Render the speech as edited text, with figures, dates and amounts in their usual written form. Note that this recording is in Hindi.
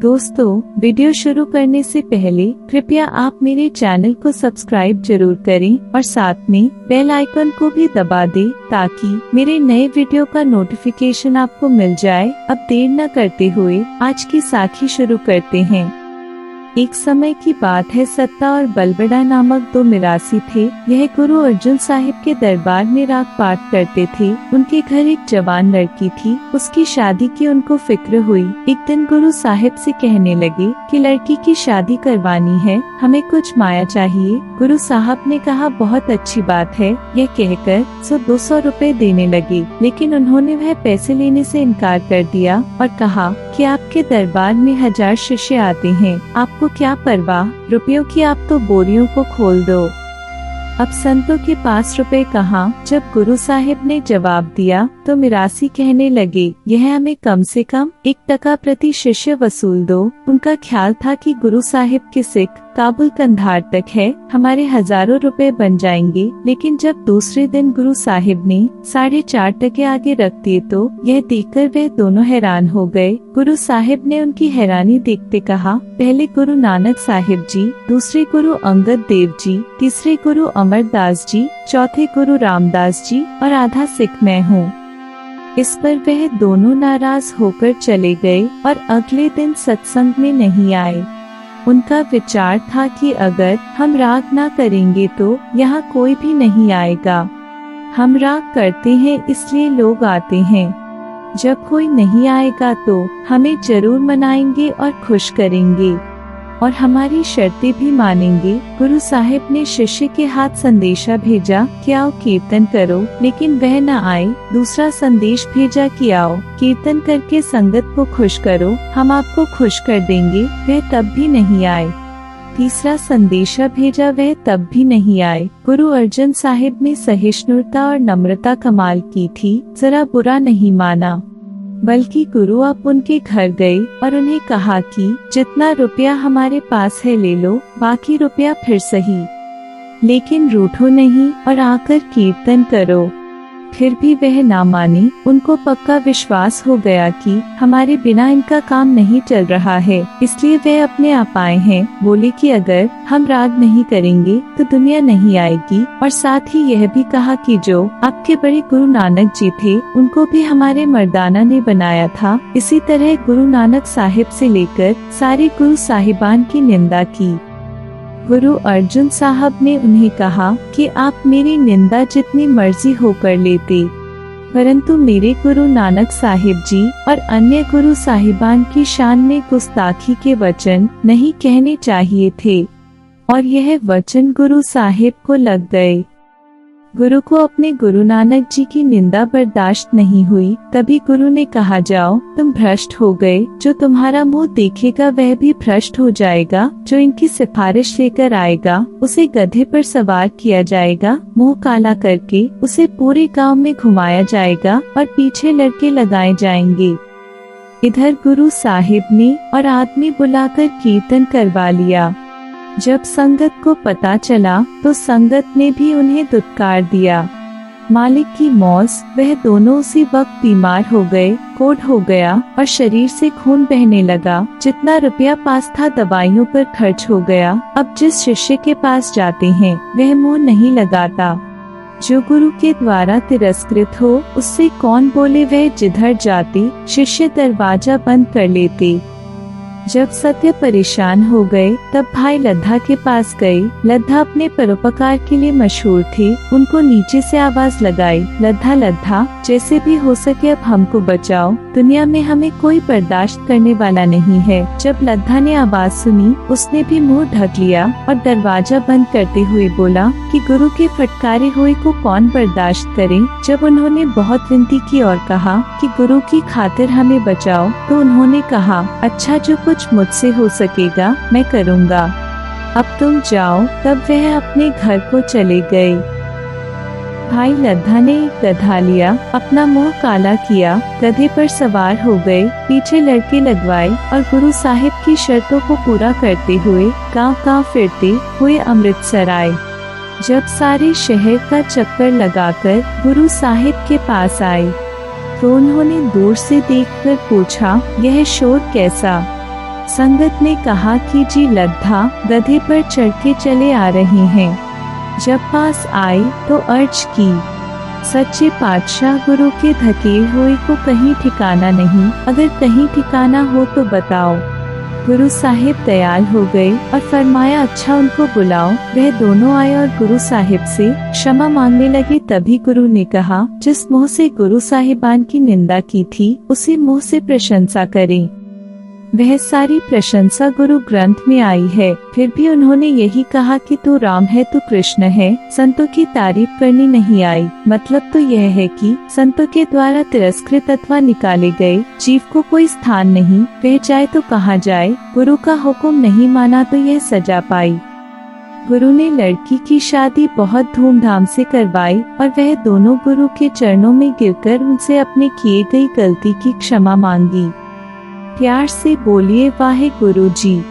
दोस्तों, वीडियो शुरू करने से पहले कृपया आप मेरे चैनल को सब्सक्राइब जरूर करें और साथ में बेल आइकन को भी दबा दें ताकि मेरे नए वीडियो का नोटिफिकेशन आपको मिल जाए। अब देर न करते हुए आज की साखी शुरू करते हैं। एक समय की बात है, सत्ता और बलबड़ा नामक दो मिरासी थे। यह गुरु अर्जुन साहिब के दरबार में राग पाठ करते थे। उनके घर एक जवान लड़की थी। उसकी शादी की उनको फिक्र हुई। एक दिन गुरु साहिब से कहने लगे कि लड़की की शादी करवानी है, हमें कुछ माया चाहिए। गुरु साहब ने कहा, बहुत अच्छी बात है। यह कहकर 200 रुपए देने लगे, लेकिन उन्होंने वह पैसे लेने से इनकार कर दिया और कहा कि आपके दरबार में 1000 शिष्य आते हैं, आपको क्या परवाह रुपयों की, आप तो बोरियों को खोल दो। अब संतों के पास रुपए कहाँ? जब गुरु साहिब ने जवाब दिया तो मिरासी कहने लगे, यह हमें कम से कम 1 टका प्रति शिष्य वसूल दो। उनका ख्याल था कि गुरु साहिब के सिख काबुल कंधार तक है, हमारे हजारों रुपए बन जाएंगे। लेकिन जब दूसरे दिन गुरु साहिब ने 4.5 टके आगे रख दिए तो यह देखकर वे दोनों हैरान हो गए। गुरु साहिब ने उनकी हैरानी देखते कहा, पहले गुरु नानक साहिब जी, दूसरे गुरु अंगद देव जी, तीसरे गुरु अमरदास जी, चौथे गुरु रामदास जी और आधा सिख मैं हूँ। इस पर वह दोनों नाराज होकर चले गए और अगले दिन सत्संग में नहीं आए। उनका विचार था कि अगर हम राग ना करेंगे तो यहाँ कोई भी नहीं आएगा। हम राग करते हैं इसलिए लोग आते हैं। जब कोई नहीं आएगा तो हमें जरूर मनाएंगे और खुश करेंगे और हमारी शर्तें भी मानेंगे। गुरु साहिब ने शिष्य के हाथ संदेशा भेजा कि आओ कीर्तन करो, लेकिन वह न आए। दूसरा संदेश भेजा कि आओ कीर्तन करके संगत को खुश करो, हम आपको खुश कर देंगे। वह तब भी नहीं आए। तीसरा संदेशा भेजा, वह तब भी नहीं आए। गुरु अर्जन साहिब ने सहिष्णुता और नम्रता कमाल की थी, जरा बुरा नहीं माना, बल्कि गुरु अब उनके घर गए और उन्हें कहा कि जितना रुपया हमारे पास है ले लो, बाकी रुपया फिर सही, लेकिन रूठो नहीं और आकर कीर्तन करो। फिर भी वह ना माने। उनको पक्का विश्वास हो गया कि हमारे बिना इनका काम नहीं चल रहा है, इसलिए वह अपने आप आए हैं। बोले कि अगर हम राग नहीं करेंगे तो दुनिया नहीं आएगी, और साथ ही यह भी कहा कि जो आपके बड़े गुरु नानक जी थे उनको भी हमारे मर्दाना ने बनाया था। इसी तरह गुरु नानक साहिब से लेकर सारे गुरु साहिबान की निंदा की। गुरु अर्जुन साहब ने उन्हें कहा कि आप मेरी निंदा जितनी मर्जी हो कर लेते, परंतु मेरे गुरु नानक साहिब जी और अन्य गुरु साहिबान की शान में गुस्ताखी के वचन नहीं कहने चाहिए थे। और यह वचन गुरु साहिब को लग गए। गुरु को अपने गुरु नानक जी की निंदा बर्दाश्त नहीं हुई। तभी गुरु ने कहा, जाओ तुम भ्रष्ट हो गए, जो तुम्हारा मुंह देखेगा वह भी भ्रष्ट हो जाएगा। जो इनकी सिफारिश लेकर आएगा उसे गधे पर सवार किया जाएगा, मुंह काला करके उसे पूरे गांव में घुमाया जाएगा और पीछे लड़के लगाए जाएंगे। इधर गुरु साहिब ने और आदमी बुलाकर कीर्तन करवा लिया। जब संगत को पता चला तो संगत ने भी उन्हें दुत्कार दिया। मालिक की मौज, वह दोनों उसी वक्त बीमार हो गए, कोढ़ हो गया और शरीर से खून बहने लगा। जितना रुपया पास था दवाइयों पर खर्च हो गया। अब जिस शिष्य के पास जाते हैं वह मुंह नहीं लगाता। जो गुरु के द्वारा तिरस्कृत हो उससे कौन बोले, वह जिधर जाते शिष्य दरवाजा बंद कर लेते। जब सत्य परेशान हो गए तब भाई लद्धा के पास गए। लद्धा अपने परोपकार के लिए मशहूर थे। उनको नीचे से आवाज लगाई, लद्धा लद्धा, जैसे भी हो सके अब हमको बचाओ, दुनिया में हमें कोई बर्दाश्त करने वाला नहीं है। जब लद्धा ने आवाज सुनी उसने भी मुंह ढक लिया और दरवाजा बंद करते हुए बोला कि गुरु के फटकारे हुए को कौन बर्दाश्त करे। जब उन्होंने बहुत विनती की और कहा कि गुरु की खातिर हमें बचाओ, तो उन्होंने कहा, अच्छा जो कुछ मुझसे हो सकेगा मैं करूँगा, अब तुम जाओ। तब वह अपने घर को चले गए। भाई लद्धा ने एक गधा लिया, अपना मुंह काला किया, गधे पर सवार हो गए, पीछे लड़के लगवाए और गुरु साहिब की शर्तों को पूरा करते हुए गांव-गांव फिरते हुए अमृतसर आए। जब सारे शहर का चक्कर लगाकर गुरु साहिब के पास आए तो उन्होंने दूर से देखकर पूछा, यह शोर कैसा? संगत ने कहा कि जी लद्दा गधे पर चढ़ के चले आ रहे हैं। जब पास आए तो अर्ज की, सच्चे पातशाह गुरु के धकेल हुए को कहीं ठिकाना नहीं, अगर कहीं ठिकाना हो तो बताओ। गुरु साहिब दयाल हो गए और फरमाया अच्छा उनको बुलाओ। वह दोनों आए और गुरु साहिब से क्षमा मांगने लगे। तभी गुरु ने कहा, जिस मुंह से गुरु साहिबान की निंदा की थी उसी मुंह से प्रशंसा करें। वह सारी प्रशंसा गुरु ग्रंथ में आई है। फिर भी उन्होंने यही कहा कि तू राम है, तू कृष्ण है, संतों की तारीफ करनी नहीं आई। मतलब तो यह है कि संतों के द्वारा तिरस्कृत अथवा निकाले गए जीव को कोई स्थान नहीं, वह जाए तो कहाँ जाए। गुरु का हुक्म नहीं माना तो यह सजा पाई। गुरु ने लड़की की शादी बहुत धूमधाम से करवाई और वह दोनों गुरु के चरणों में गिरकर उनसे अपने किए गई गलती की क्षमा मांगी। प्यार से बोलिए वाहे गुरु जी।